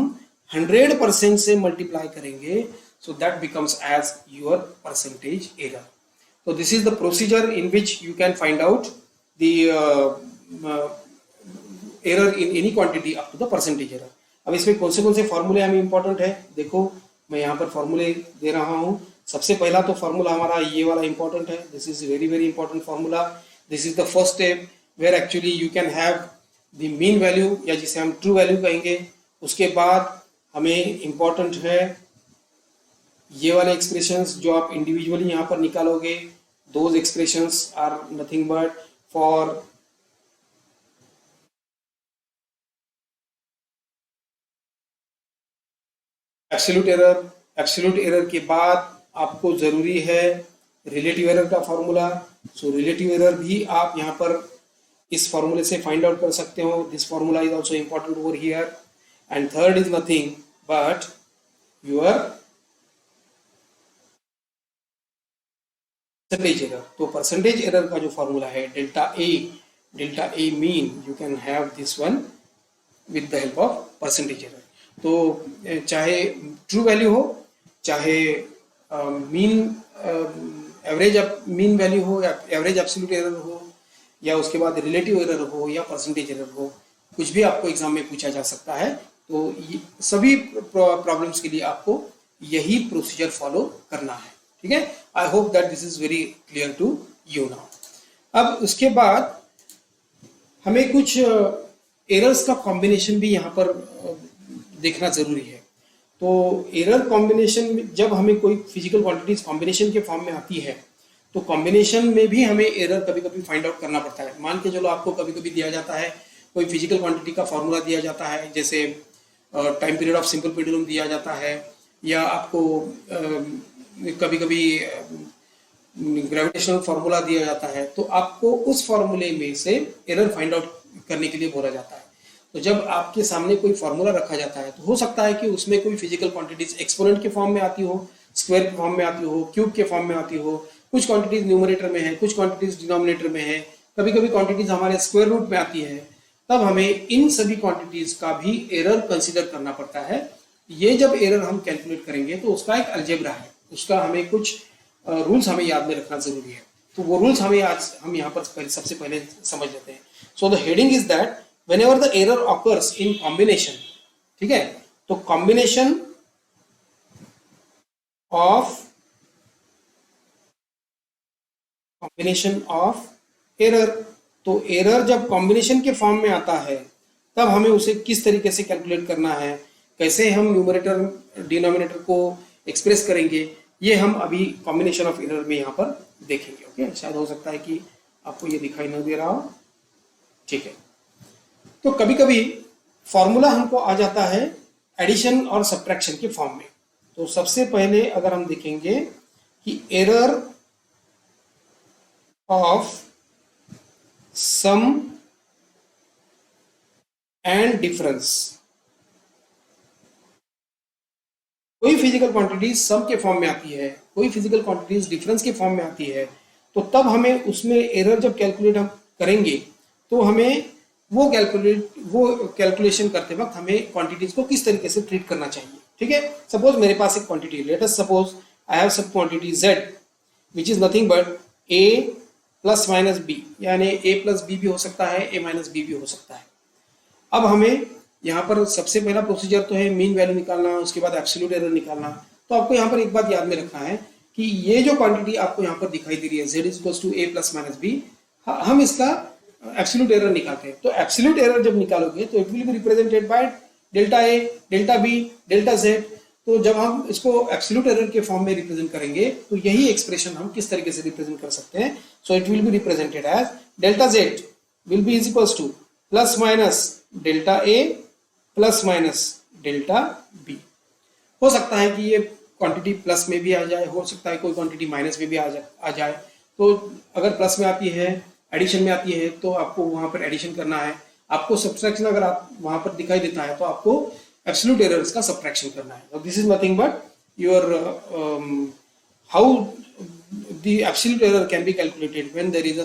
100% से multiply करेंगे, so that becomes as your percentage error। So this is the procedure in which you can find out the error in any quantity up to the percentage error। अब इसमें कौन से फॉर्मूले हमें इंपॉर्टेंट है, देखो मैं यहाँ पर फॉर्मूले दे रहा हूँ। सबसे पहला तो फॉर्मूला हमारा ये वाला इंपॉर्टेंट है, this is very very important formula. This is the first step where actually you can have the mean value, या जिसे हम ट्रू वैल्यू कहेंगे। उसके बाद हमें इंपॉर्टेंट है ये वाले एक्सप्रेशंस जो आप इंडिविजुअली यहाँ पर निकालोगे। Those expressions are nothing but for absolute error. Absolute error के बाद आपको जरूरी है रिलेटिव एरर का फॉर्मूला। सो रिलेटिव एरर भी आप यहाँ पर इस फॉर्मूले से फाइंड आउट कर सकते हो। This formula is also important over here. And third is nothing but your percentage error. तो परसेंटेज एरर का जो फॉर्मूला है delta A mean, you can have this one with the help of percentage error. तो चाहे ट्रू वैल्यू हो, चाहे मीन एवरेज मीन वैल्यू हो, या एवरेज एब्सोल्यूट एरर हो, या उसके बाद रिलेटिव एरर हो, या परसेंटेज एरर हो, कुछ भी आपको एग्जाम में पूछा जा सकता है। तो सभी प्रॉब्लम्स के लिए आपको यही प्रोसीजर फॉलो करना है, ठीक है। I hope that this is very clear to you now. अब उसके बाद हमें कुछ एरर्स का कॉम्बिनेशन भी यहाँ पर देखना जरूरी है। तो एरर कॉम्बिनेशन, जब हमें कोई फिजिकल क्वांटिटीज कॉम्बिनेशन के फॉर्म में आती है, तो कॉम्बिनेशन में भी हमें एरर कभी कभी फाइंड आउट करना पड़ता है। मान के चलो आपको कभी कभी दिया जाता है कोई फिजिकल क्वांटिटी का फॉर्मूला दिया जाता है, जैसे time period of simple pendulum दिया जाता है, या आपको कभी कभी ग्रेविटेशनल फार्मूला दिया जाता है, तो आपको उस फार्मूले में से एरर फाइंड आउट करने के लिए बोला जाता है। तो जब आपके सामने कोई फार्मूला रखा जाता है तो हो सकता है कि उसमें कोई फिजिकल क्वांटिटीज एक्सपोनेंट के फॉर्म में आती हो, स्क्वायर के फॉर्म में आती हो, क्यूब के फॉर्म में आती हो, कुछ क्वांटिटीज न्यूमरेटर में है, कुछ क्वांटिटीज डिनोमिनेटर में है, कभी कभी क्वांटिटीज हमारे स्क्वायर रूट में आती है। तब हमें इन सभी क्वांटिटीज का भी एरर कंसीडर करना पड़ता है। ये जब एरर हम कैलकुलेट करेंगे तो उसका एक अलजेब्रा है, उसका हमें कुछ रूल्स हमें याद में रखना जरूरी है। तो वो रूल्स हमें आज हम यहाँ पर सबसे पहले समझ लेते हैं। So the heading is that whenever the error occurs in combination, ठीक है, तो combination of error, तो एरर जब कॉम्बिनेशन के फॉर्म में आता है तब हमें उसे किस तरीके से कैलकुलेट करना है, कैसे हम न्यूमरेटर डिनोमिनेटर को एक्सप्रेस करेंगे, ये हम अभी कॉम्बिनेशन ऑफ एरर में यहाँ पर देखेंगे। ओके, शायद हो सकता है कि आपको ये दिखाई न दे रहा हो, ठीक है। तो कभी कभी फॉर्मूला हमको आ जाता है एडिशन और सब्ट्रैक्शन के फॉर्म में। तो सबसे पहले अगर हम देखेंगे कि error of sum and difference, कोई फिजिकल क्वांटिटी सम के फॉर्म में आती है, कोई फिजिकल क्वांटिटीज डिफरेंस के फॉर्म में आती है, तो तब हमें उसमें एरर जब कैलकुलेट हम करेंगे तो हमें वो कैलकुलेशन करते वक्त हमें क्वांटिटीज को किस तरीके से ट्रीट करना चाहिए। ठीक है, सपोज मेरे पास एक quantity, let us suppose I have some quantity z which is nothing but a plus minus b, यानी a प्लस b भी हो सकता है, a माइनस b भी हो सकता है। अब हमें यहाँ पर सबसे पहला प्रोसीजर तो है मीन वैल्यू निकालना, उसके बाद एब्सोल्यूट एरर निकालना। तो आपको यहाँ पर एक बात याद में रखना है कि ये जो क्वांटिटी आपको यहाँ पर दिखाई दे रही है z is equals to a plus minus b, हम इसका एब्सोल्यूट एरर निकालते हैं। तो एब्सोल्यूट एरर जब निकालोगे तो it will be represented by delta a, delta b, delta z। तो जब हम इसको एब्सोल्यूट एरर के फॉर्म में रिप्रेजेंट करेंगे तो यही एक्सप्रेशन हम किस तरीके से रिप्रेजेंट कर सकते हैं। So it will be represented as delta z will be is equals to plus minus delta a plus minus delta b। हो सकता है कि ये क्वांटिटी प्लस में भी आ जाए, हो सकता है कोई क्वांटिटी माइनस में भी आ जाए। तो अगर प्लस में आती है, एडिशन में आती है, तो आपको वहां पर एडिशन करना है। आपको सब्ट्रैक्शन अगर आप वहां पर दिखाई देता है तो आपको एब्सोल्यूट एरर्स का सब्ट्रैक्शन करना है। This is nothing but your how the absolute error can be calculated when there is a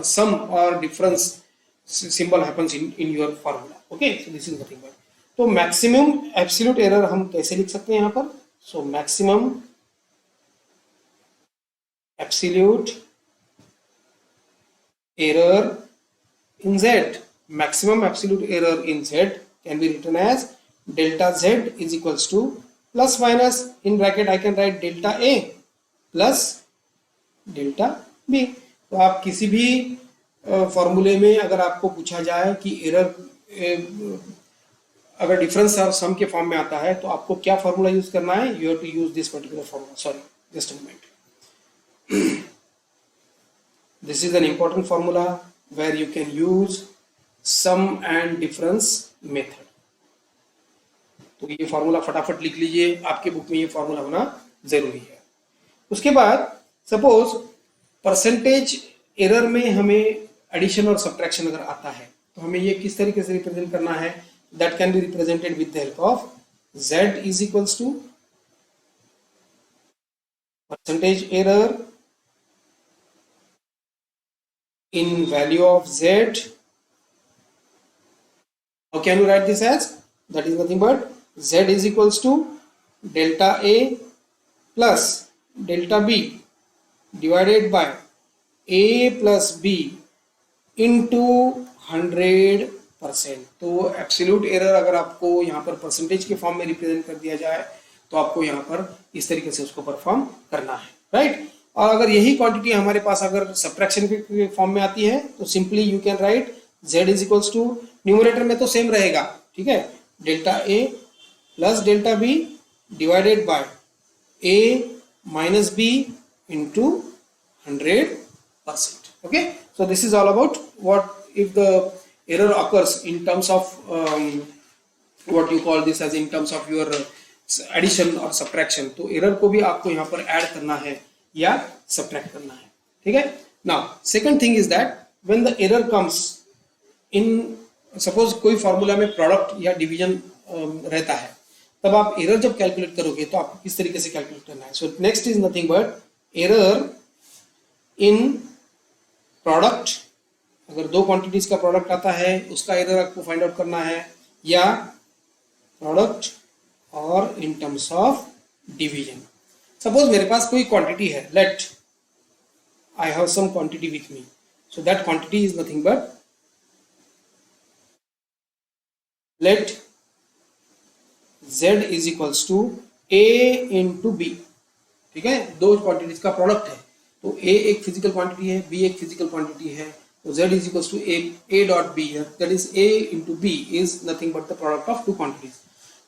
sum और difference symbol happens in your formula. Okay, so this is nothing but, तो मैक्सिमम एब्सोल्यूट एरर हम कैसे लिख सकते हैं यहाँ पर। सो maximum absolute error in z, maximum absolute error in z can be written as delta z is equals to plus minus in bracket I can write delta a plus delta b। तो आप किसी भी फॉर्मूले में अगर आपको पूछा जाए कि एरर अगर डिफरेंस और सम के फॉर्म में आता है तो आपको क्या फॉर्मूला यूज करना है, you have to use this particular formula. Sorry, just a moment. This is an important formula where you can use sum and difference method। तो ये फॉर्मूला फटाफट लिख लीजिए, आपके बुक में ये फॉर्मूला होना जरूरी है। उसके बाद सपोज परसेंटेज एरर में हमें एडिशन और सब्ट्रैक्शन अगर आता है तो हमें ये किस तरीके से रिप्रेजेंट करना है। That can be represented with the help of z is equals to percentage error in value of z. How can you write this as? That is nothing but z is equals to delta a plus delta b divided by a plus b into 100%। तो एब्सोल्यूट एरर अगर आपको यहाँ पर परसेंटेज के फॉर्म में रिप्रेजेंट कर दिया जाए तो आपको यहाँ पर इस तरीके से उसको परफॉर्म करना है, राइट। और अगर यही क्वांटिटी हमारे पास अगर सब्ट्रैक्शन के फॉर्म में आती है तो simply you can write z is equals to, numerator में तो सेम रहेगा, ठीक है, delta a plus delta b divided by a minus b into 100%। Okay, so this is all about what if the error occurs in terms of what you call this as in terms of your addition और सब्ट्रैक्शन। तो एरर को भी आपको यहाँ पर ऐड करना है या सब्ट्रैक्ट करना है, ठीक है। Now second thing is that when the error comes in, suppose कोई फॉर्मूला में प्रोडक्ट या डिवीजन रहता है, तब आप एरर जब कैलकुलेट करोगे तो आपको किस तरीके से कैलकुलेट करना है। So next is nothing but error in product. अगर दो क्वांटिटीज का प्रोडक्ट आता है उसका एरर आपको फाइंड आउट करना है, या प्रोडक्ट और in terms of division. Suppose मेरे पास कोई क्वांटिटी है, let I have some quantity with me, so that quantity is nothing but let z is equals to a into B, ठीक है। दो क्वांटिटीज का प्रोडक्ट है, तो a एक फिजिकल क्वांटिटी है, b एक फिजिकल क्वांटिटी है, तो z is equals to a dot b है, that is a into b is nothing but the product of two quantities.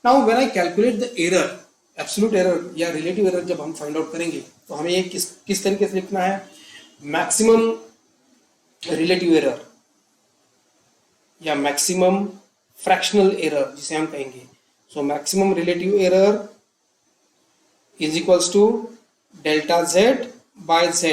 Now when I calculate the error, absolute error या रिलेटिव एरर जब हम फाइंड आउट करेंगे तो हमें ये किस तरीके से लिखना है, मैक्सिमम रिलेटिव एरर या मैक्सिमम फ्रैक्शनल एरर जिसे हम कहेंगे। So maximum relative error is equals to delta z by z.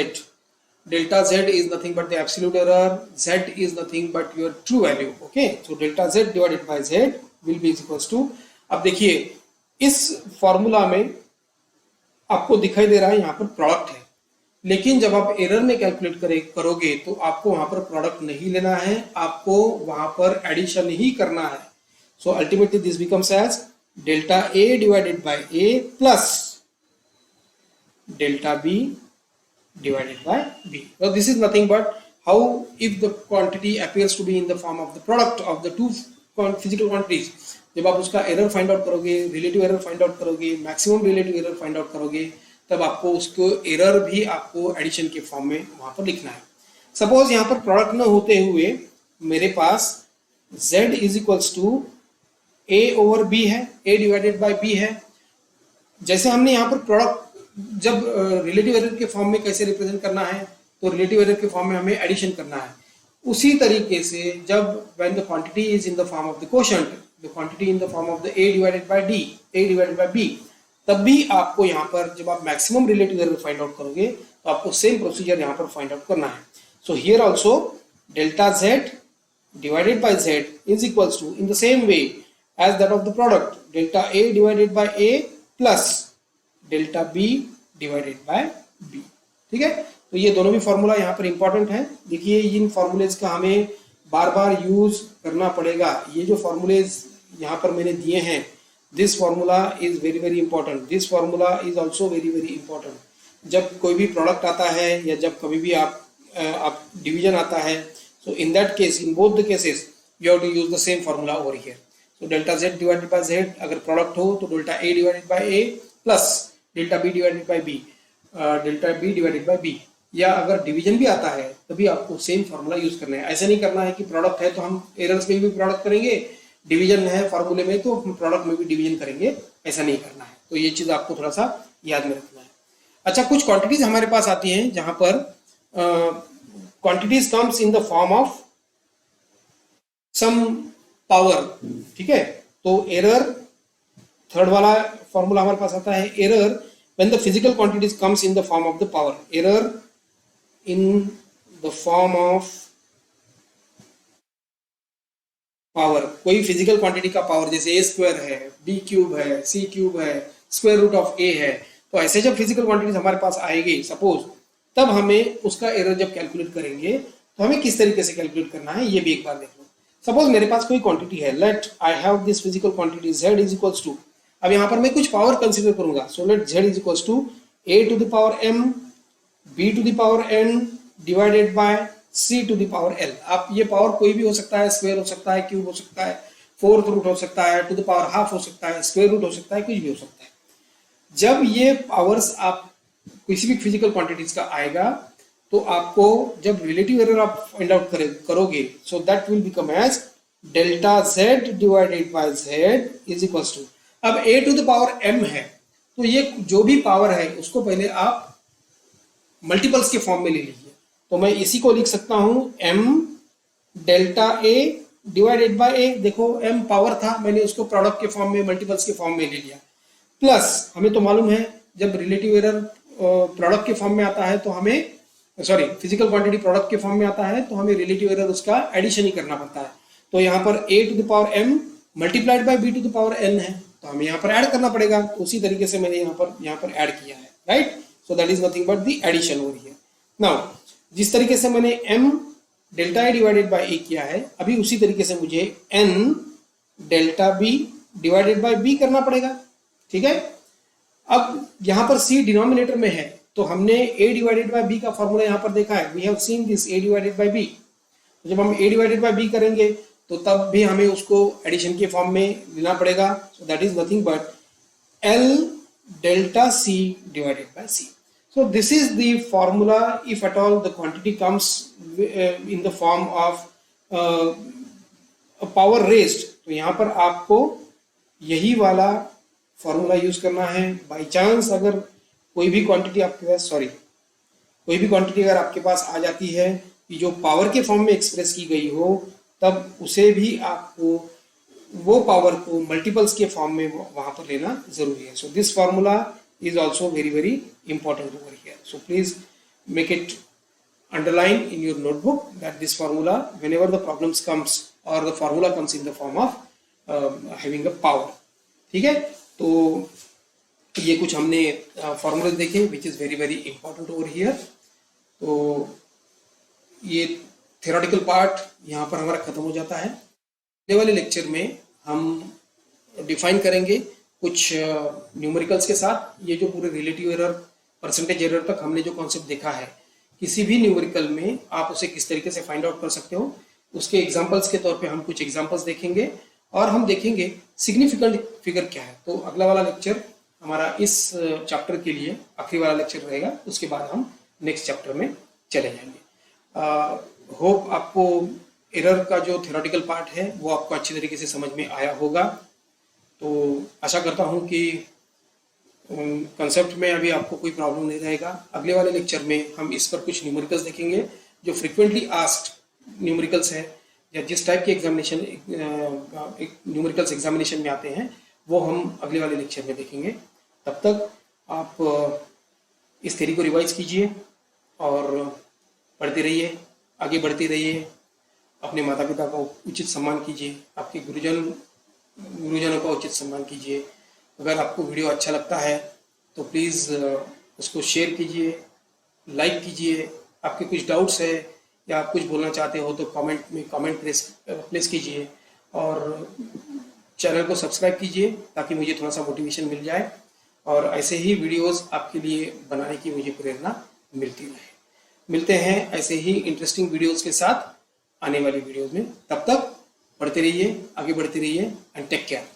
Delta z is nothing but the absolute error, z is nothing but your true value, okay. So delta z divided by z will be equals to, अब देखिए इस फॉर्मूला में आपको दिखाई दे रहा है यहाँ पर प्रोडक्ट है, लेकिन जब आप एरर में कैलकुलेट करोगे तो आपको वहां पर प्रोडक्ट नहीं लेना है, आपको वहां पर एडिशन ही करना है। So ultimately this becomes as delta A divided by A plus delta B divided by B. Now this is nothing but how if the quantity appears to be in the form of the product of the two physical quantities. जब आप उसका एरर फाइंड आउट करोगे, रिलेटिव एरर फाइंड आउट करोगे, maximum relative error find out करोगे, तब आपको उसको एरर भी आपको एडिशन के फॉर्म में वहां पर लिखना है। सपोज यहाँ पर प्रोडक्ट न होते हुए मेरे पास z is equals to a over b है, a डिवाइडेड बाय b है। जैसे हमने यहाँ पर प्रोडक्ट जब रिलेटिव एरर के फॉर्म में कैसे रिप्रेजेंट करना है, तो रिलेटिव एरर के फॉर्म में हमें एडिशन करना है। उसी तरीके से जब when the quantity is in the form of the quotient, the quantity in the form of the a divided by d, a divided by b, तब भी आपको यहाँ पर जब आप maximum relative error find out करोगे तो आपको सेम प्रोसीजर यहाँ पर फाइंड आउट करना है। So here also delta z divided by z is equals to in the same way as that of the product, delta A divided by A plus delta B divided by B, ठीक है। तो ये दोनों भी फॉर्मूला यहाँ पर इंपॉर्टेंट है। देखिए इन फॉर्मूलेज का हमें बार बार यूज करना पड़ेगा। ये जो फॉर्मूलेज यहाँ पर मैंने दिए हैं, this formula is very very important, this formula is also very very important. जब कोई भी प्रोडक्ट आता है या जब कभी भी आप डिवीजन आता है, so in that case, in both the cases you have to use the same formula over here. तो delta z divided by z अगर प्रोडक्ट हो तो delta a divided by a plus delta b divided bye b, delta b divided bye b। या अगर डिवीजन भी आता है तभी आपको सेम फॉर्मूला यूज करना है। ऐसा नहीं करना है कि प्रोडक्ट है तो हम एरर्स में भी प्रोडक्ट करेंगे, डिवीजन है फॉर्मूले में तो प्रोडक्ट में भी डिवीजन करेंगे, ऐसा नहीं करना है। तो ये चीज आपको थोड़ा सा याद में रखना है। अच्छा, कुछ क्वांटिटीज हमारे पास आती हैं जहां पर quantities comes in the form of some power, ठीक है। तो एरर, थर्ड वाला फॉर्मूला हमारे पास आता है, error when the physical quantities comes in the form of the power, error in the form of power. कोई फिजिकल क्वांटिटी का पावर जैसे a स्क्वायर है, b क्यूब है, c क्यूब है, स्क्वायर रूट ऑफ a है, तो ऐसे जब फिजिकल क्वांटिटीज हमारे पास आएगी सपोज, तब हमें उसका एरर जब कैलकुलेट करेंगे तो हमें किस तरीके से कैलकुलेट करना है ये भी एक बार देख लो। सपोज मेरे पास कोई क्वांटिटी है, let I have this physical quantity z is equals to, अब यहाँ पर मैं कुछ पावर कंसीडर करूंगा। So let z is equals to a to the power m, b to the power n divided by c to the power l। आप ये पावर कोई भी हो सकता है, स्क्वायर हो सकता है, क्यूब हो सकता है, फोर्थ रूट हो सकता है, टू द पावर हाफ हो सकता है, स्क्वायर रूट हो सकता है, कुछ भी हो सकता है। जब ये पावर्स आप किसी भी फिजिकल क्वांटिटीज का आएगा तो आपको जब रिलेटिव एरर आप फाइंड आउट करोगे, so that will become as delta z divided by z is equals to, अब a to the power m है तो ये जो भी पावर है उसको पहले आप मल्टीपल्स के फॉर्म में ले लीजिए। तो मैं इसी को लिख सकता हूं m delta a divided by A, देखो m पावर था, मैंने उसको प्रोडक्ट के फॉर्म में, मल्टीपल्स के फॉर्म में ले लिया, प्लस हमें तो मालूम है जब रिलेटिव एरर प्रोडक्ट के फॉर्म में आता है तो हमें, सॉरी फिजिकल क्वांटिटी प्रोडक्ट के फॉर्म में आता है तो हमें रिलेटिव एरर उसका एडिशन ही करना पड़ता है। तो यहाँ पर a to the power m multiplied by b to the power n है, तो हमें यहाँ पर ऐड करना पड़ेगा, तो उसी तरीके से मैंने यहाँ पर ऐड किया है, right. So that is nothing but the addition हो रही है। नाउ जिस तरीके से मैंने m delta a divided by a किया है, अभी उसी तरीके से मुझे n delta b divided bye b करना पड़ेगा, ठीक है। अब यहाँ पर c डिनोमिनेटर में है, तो हमने a डिवाइडेड बाय b का फॉर्मूला यहाँ पर देखा है, we have seen this a divided by b। तो जब हम a डिवाइडेड बाय b करेंगे तो तब भी हमें उसको एडिशन के फॉर्म में लेना पड़ेगा। सो that is nothing but l delta c divided by c। So this is the formula if at all the quantity comes in the form of a power raised, तो यहाँ पर आपको यही वाला फॉर्मूला यूज करना है। बाई चांस अगर कोई भी क्वांटिटी आपके पास, कोई भी क्वांटिटी अगर आपके पास आ जाती है कि जो पावर के फॉर्म में एक्सप्रेस की गई हो, तब उसे भी आपको वो पावर को मल्टीपल्स के फॉर्म में वहां पर लेना जरूरी है। So this formula is also very very important over here. So please make it underline in your notebook that this formula, whenever the problems comes or the formula comes in the form of having a power, ठीक है। तो ये कुछ हमने फॉर्मूले देखे which is very very important over here। तो ये theoretical part यहाँ पर हमारा खत्म हो जाता है। अगले वाले लेक्चर में हम डिफाइन करेंगे कुछ न्यूमेरिकल्स के साथ। ये जो पूरे रिलेटिव एरर, परसेंटेज एरर तक हमने जो कॉन्सेप्ट देखा है, किसी भी न्यूमेरिकल में आप उसे किस तरीके से फाइंड आउट कर सकते हो, उसके एग्जांपल्स के तौर पे हम कुछ एग्जांपल्स देखेंगे और हम देखेंगे सिग्निफिकेंट फिगर क्या है। तो अगला वाला लेक्चर हमारा इस चैप्टर के लिए आखिरी वाला लेक्चर रहेगा, उसके बाद हम नेक्स्ट चैप्टर में चले जाएंगे। होप आपको एरर का जो थ्योरेटिकल पार्ट है वो आपको अच्छी तरीके से समझ में आया होगा। तो आशा करता हूँ कि कंसेप्ट में अभी आपको कोई प्रॉब्लम नहीं रहेगा। अगले वाले लेक्चर में हम इस पर कुछ न्यूमेरिकल्स देखेंगे जो फ्रीक्वेंटली आस्क्ड न्यूमेरिकल्स है, या जिस टाइप के एग्जामिनेशन न्यूमेरिकल्स एग्जामिनेशन में आते हैं वो हम अगले वाले लेक्चर में देखेंगे। तब तक आप इस थ्योरी को रिवाइज कीजिए और पढ़ते रहिए, आगे बढ़ते रहिए, अपने माता पिता का उचित सम्मान कीजिए, आपके गुरुजनों का उचित सम्मान कीजिए। अगर आपको वीडियो अच्छा लगता है तो प्लीज़ उसको शेयर कीजिए, लाइक कीजिए। आपके कुछ डाउट्स है या आप कुछ बोलना चाहते हो तो कमेंट में कमेंट प्लेस कीजिए और चैनल को सब्सक्राइब कीजिए ताकि मुझे थोड़ा सा मोटिवेशन मिल जाए और ऐसे ही वीडियोस आपके लिए बनाने की मुझे प्रेरणा मिलती रहे। मिलते हैं ऐसे ही इंटरेस्टिंग वीडियोस के साथ आने वाली वीडियोस में। तब तक पढ़ते रहिए, आगे बढ़ते रहिए एंड टेक केयर।